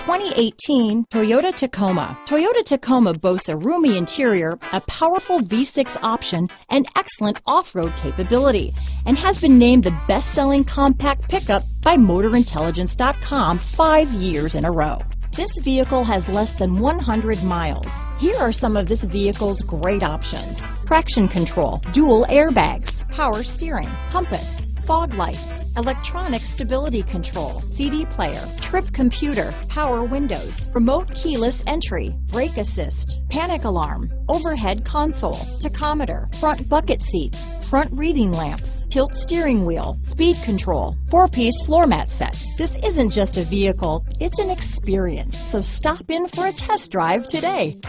2018 Toyota Tacoma. Toyota Tacoma boasts a roomy interior, a powerful V6 option, and excellent off-road capability, and has been named the best-selling compact pickup by MotorIntelligence.com 5 years in a row. This vehicle has less than 100 miles. Here are some of this vehicle's great options: traction control, dual airbags, power steering, compass, fog lights, electronic stability control, CD player, trip computer, power windows, remote keyless entry, brake assist, panic alarm, overhead console, tachometer, front bucket seats, front reading lamps, tilt steering wheel, speed control, 4-piece floor mat set. This isn't just a vehicle, it's an experience. So stop in for a test drive today.